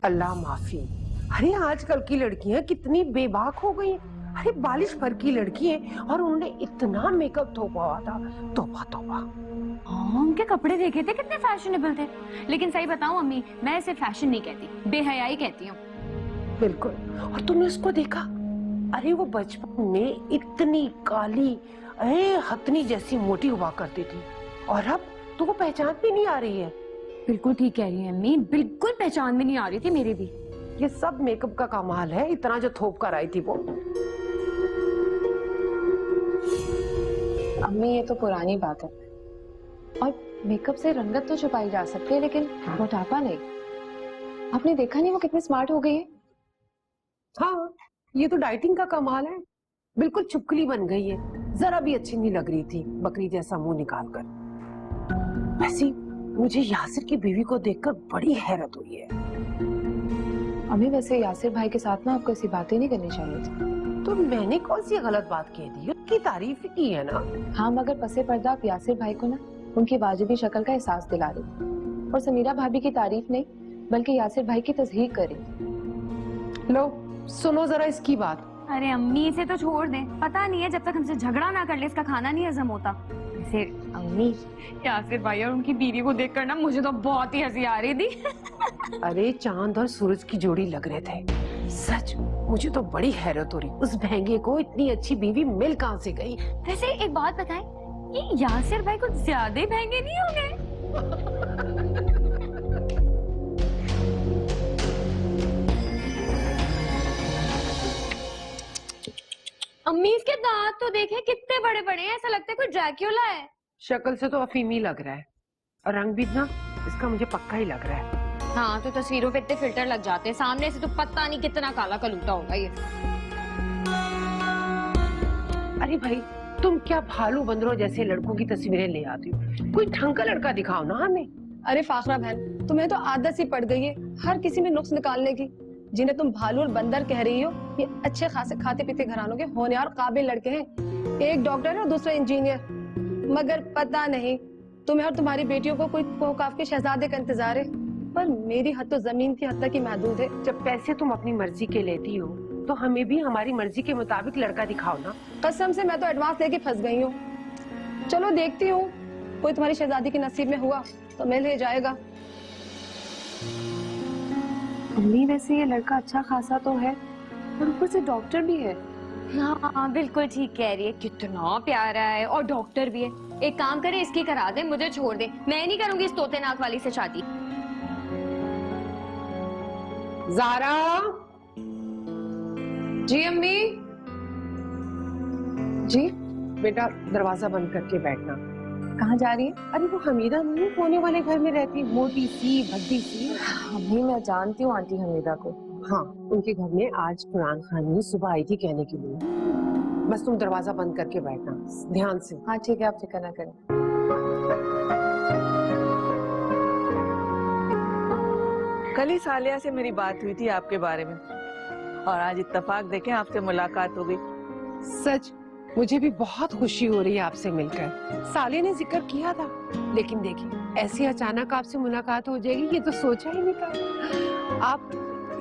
अल्लाह माफी। अरे आजकल की लड़कियां कितनी बेबाक हो गई हैं। अरे बालिश भर की लड़की है और उन्होंने इतना मेकअप थोपा हुआ था। तौबा तौबा। हाँ, उनके कपड़े देखे थे कितने फैशनेबल थे। लेकिन सही बताऊं अम्मी, मैं इसे फैशन नहीं कहती, बेहयाई कहती हूँ। बिल्कुल। और तुमने उसको देखा? अरे वो बचपन में इतनी काली हथनी जैसी मोटी हुआ करती थी और अब तो वो पहचान भी नहीं आ रही है। बिल्कुल ठीक कह रही है अम्मी, बिल्कुल पहचान में नहीं आ रही थी मेरी भी। ये सब मेकअप का कमाल है, इतना जो थोप कर आई थी वो। अम्मी ये तो पुरानी बात है, और मेकअप से रंगत तो छुपाई जा सकती है लेकिन मोटापा नहीं। आपने देखा नहीं वो कितनी स्मार्ट हो गई है? हाँ, ये तो डाइटिंग का कमाल है। बिल्कुल चुपकली बन गई है, जरा भी अच्छी नहीं लग रही थी बकरी जैसा मुंह निकाल कर। वैसे मुझे यासिर की बीवी को देखकर बड़ी हैरत हुई है। अम्मी वैसे यासिर भाई के साथ ना आपको ऐसी बातें नहीं करनी चाहिए थी। तो मैंने कौन सी गलत बात कह दी? उसकी तारीफ ही की है ना। हाँ, मगर पसे पर्दा आप यासिर भाई को ना उनकी वाजिबी शक्ल का एहसास दिला रही और समीरा भाभी की तारीफ नहीं बल्कि यासिर भाई की तस्दीक करी। लो सुनो जरा इसकी बात। अरे अम्मी इसे तो छोड़ दें, पता नहीं है जब तक हमसे झगड़ा ना कर ले इसका खाना नहीं हजम होता। वैसे अम्मी, यासिर भाई और उनकी बीवी को देखकर ना मुझे तो बहुत ही हंसी आ रही थी। अरे चांद और सूरज की जोड़ी लग रहे थे। सच मुझे तो बड़ी हैरत हो रही, उस महंगे को इतनी अच्छी बीवी मिल कहां से गई? वैसे एक बात बताएं, ये यासिर भाई कुछ ज्यादा ही महंगे नहीं हो गए? अम्मी इसके दांत तो देखे कितने बड़े बड़े हैं, ऐसा लगता है कोई ड्रैक्यूला है। शक्ल से तो अफीमी लग रहा है और रंग भी ना इसका मुझे पक्का ही लग रहा है। हाँ तो तस्वीरों पे इतने फिल्टर लग जाते हैं, सामने से तो पता नहीं कितना काला कलूटा होगा ये। अरे भाई तुम क्या भालू बंदरों जैसे लड़कों की तस्वीरें ले आती हो? कोई ढंग का लड़का दिखाओ ना हमें। अरे फाखरा बहन, तुम्हें तो आदत सी पड़ गई है हर किसी में नुक्स निकालने की। जिन्हें तुम भालू और बंदर कह रही हो ये अच्छे खासे खाते पीते घरानों के होनहार काबिल लड़के हैं। एक डॉक्टर है और दूसरा इंजीनियर, मगर पता नहीं तुम्हें और तुम्हारी बेटियों को कोई कोहकाफ के शहजादे का इंतजार है, पर मेरी हद तो जमीन की हद तक ही महदूद है। जब पैसे तुम अपनी मर्जी के लेती हो तो हमें भी हमारी मर्जी के मुताबिक लड़का दिखाओ ना। कसम से मैं तो एडवांस लेके फंस गई हूँ। चलो देखती हूँ, कोई तुम्हारी शहजादी के नसीब में हुआ तो मिल ही जाएगा। अम्मी वैसे ये लड़का अच्छा खासा तो है और ऊपर से डॉक्टर भी है। हाँ बिल्कुल ठीक कह रही है, कितना प्यारा है और डॉक्टर भी है। एक काम करे इसकी करा दे, मुझे छोड़ दे, मैं नहीं करूंगी इस तोते नाक वाली से शादी। ज़ारा। जी अम्मी। जी बेटा दरवाजा बंद करके बैठना। कहाँ जा रही है? अरे वो हमीदा नहीं होने वाले घर में रहती, मोटी सी भद्दी सी। अम्मी मैं जानती हूँ आंटी हमीदा को। हाँ उनके घर में आज कुरान खानी सुबह आई थी कहने के लिए। बस तुम दरवाजा बंद करके बैठना ध्यान से। हाँ ठीक है, आप फिक्र ना करें। कल ही सालिया से मेरी बात हुई थी आपके बारे में और आज इत्तेफाक देखें आपसे मुलाकात हो गई। सच मुझे भी बहुत खुशी हो रही है आपसे मिलकर। साले ने जिक्र किया था, लेकिन देखिए ऐसी अचानक आपसे मुलाकात हो जाएगी ये तो सोचा ही नहीं था। आप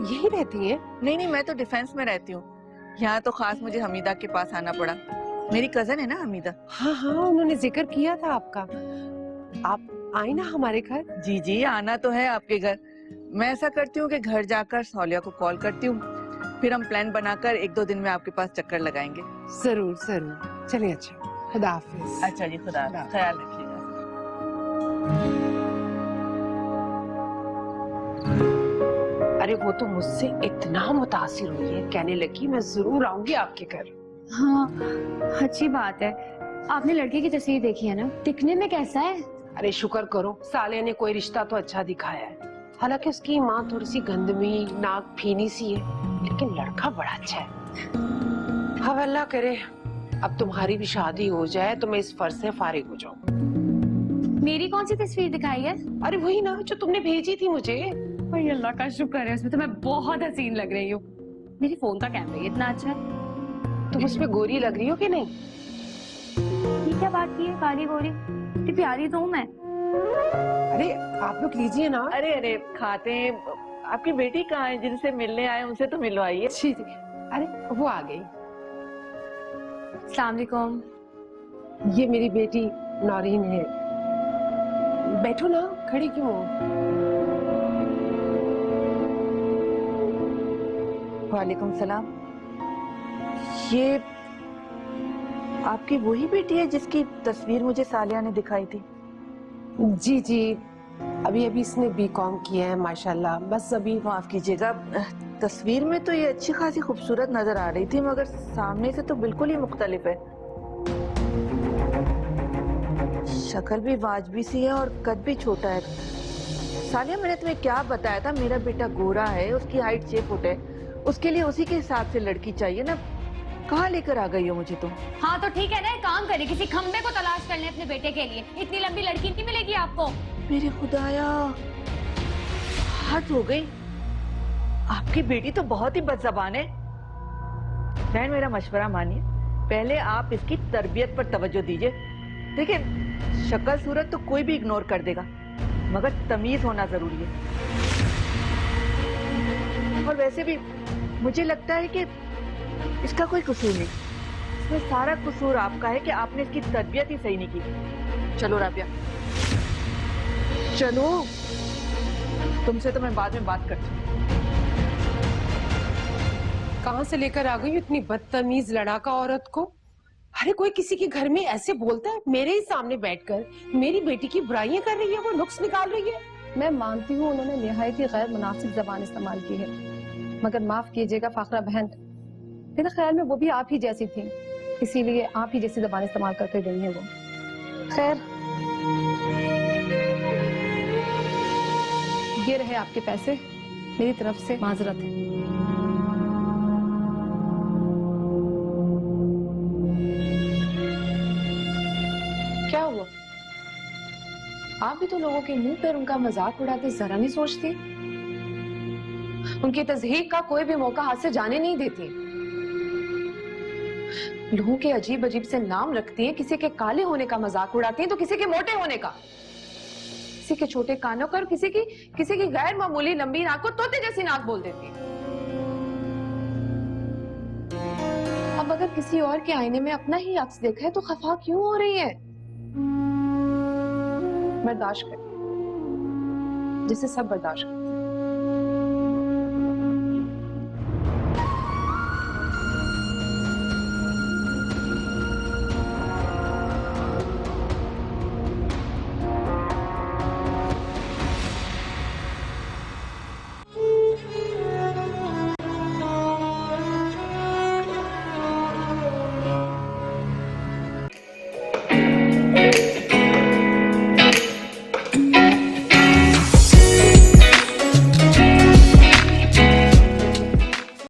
यही रहती हैं? नहीं, मैं तो डिफेंस में रहती हूँ। यहाँ तो खास मुझे हमीदा के पास आना पड़ा। मेरी कजन है ना हमीदा। हाँ उन्होंने जिक्र किया था आपका। आप आए ना हमारे घर। जी आना तो है आपके घर। मैं ऐसा करती हूँ कि घर जाकर सालिया को कॉल करती हूँ, फिर हम प्लान बनाकर 1-2 दिन में आपके पास चक्कर लगाएंगे। जरूर जरूर। चलिए अच्छा, खुदा हाफिज। अच्छा जी, खुदा ख्याल रखिएगा। अरे वो तो मुझसे इतना मुतासिर हुई है, कहने लगी मैं जरूर आऊंगी आपके घर। हाँ अच्छी बात है। आपने लड़के की तस्वीर देखी है ना, दिखने में कैसा है? अरे शुक्र करो साले ने कोई रिश्ता तो अच्छा दिखाया है। हालांकि उसकी माँ थोड़ी सी गंदमी नाक फीनी सी है, लेकिन लड़का बड़ा अच्छा है। अब अल्लाह करे अब तुम्हारी भी शादी हो जाए तो मैं इस फर्ज से फारिग हो जाऊं। मेरी कौन सी तस्वीर दिखाई है? अरे वही ना जो तुमने भेजी थी मुझे। भाई अल्लाह का शुक्र है, उसमें तो मैं बहुत हसीन लग रही हूँ। मेरे फोन का कैमरा ही इतना अच्छा है। तुम उसमें गोरी लग रही हो कि नहीं? ये क्या बात की है, काली गोरी? इतनी प्यारी तो हूँ मैं। अरे आप लोग लीजिए ना। अरे खाते हैं, आपकी बेटी कहाँ है? जिनसे मिलने आए उनसे तो मिलवाइए। जी जी, अरे वो आ गई। अस्सलाम वालेकुम। ये मेरी बेटी नौरीन है। बैठो ना, खड़ी क्यों हो? वालेकुम सलाम। ये आपकी वही बेटी है जिसकी तस्वीर मुझे सालिया ने दिखाई थी? जी जी, अभी अभी इसने बीकॉम किया है माशाल्लाह। बस अभी माफ कीजिएगा, तस्वीर में तो ये अच्छी खासी खूबसूरत नजर आ रही थी, मगर सामने से तो बिल्कुल ही मुख्तलिफ है। शक्ल भी वाजबी सी है और कद भी छोटा है। सालिया, मैंने तुम्हें क्या बताया था? मेरा बेटा गोरा है, उसकी हाइट 6 फुट है, उसके लिए उसी के हिसाब से लड़की चाहिए ना। कहाँ लेकर आ गई हो मुझे तुम? हाँ तो ठीक है ना, एक काम करिए, किसी खंबे को तलाश कर लें अपने बेटे के लिए। इतनी लंबी लड़की नहीं मिलेगी आपको। मेरे खुदाया, हद हो गई। आपकी बेटी तो बहुत ही बदज़बान है। बहन, मेरा मशवरा मानिए, पहले आप इसकी तरबियत पर तवज्जो दीजिए। देखिए, शक्ल सूरत तो कोई भी इग्नोर कर देगा, मगर तमीज होना जरूरी है। और वैसे भी मुझे लगता है कि इसका कोई कसूर नहीं। इसमें सारा कसूर आपका है कि आपने इसकी तरबियत ही सही नहीं की। चलो राबिया, चलो, तुमसे तो मैं बाद में बात करती हूँ। कहाँ से लेकर आ गई इतनी बदतमीज लड़ाका औरत को? अरे कोई किसी के घर में ऐसे बोलता है? मेरे ही सामने बैठकर मेरी बेटी की बुराइयां कर रही है, वो नुक्स निकाल रही है। मैं मानती हूँ उन्होंने निहायत ही गैर मुनासिब जबान इस्तेमाल की है, मगर माफ कीजिएगा फाखरा बहन, मेरे ख्याल में वो भी आप ही जैसी थी, इसीलिए आप ही जैसी जबान इस्तेमाल करते गई है वो। खैर, ये रहे आपके पैसे, मेरी तरफ से माजरत है। क्या हुआ? आप भी तो लोगों के मुंह पर उनका मजाक उड़ाते जरा नहीं सोचती? उनकी तज़हीक का कोई भी मौका हाथ से जाने नहीं देती। लोगों के अजीब अजीब से नाम रखती हैं, किसी के काले होने का मजाक उड़ाती हैं तो किसी के मोटे होने का, किसी के छोटे कानों का और किसी की गैर मामूली लंबी नाक को तोते जैसी नाक बोल देती हैं। अब अगर किसी और के आईने में अपना ही अक्स देखा है तो खफा क्यों हो रही है? बर्दाश्त कर, जिसे सब बर्दाश्त कर।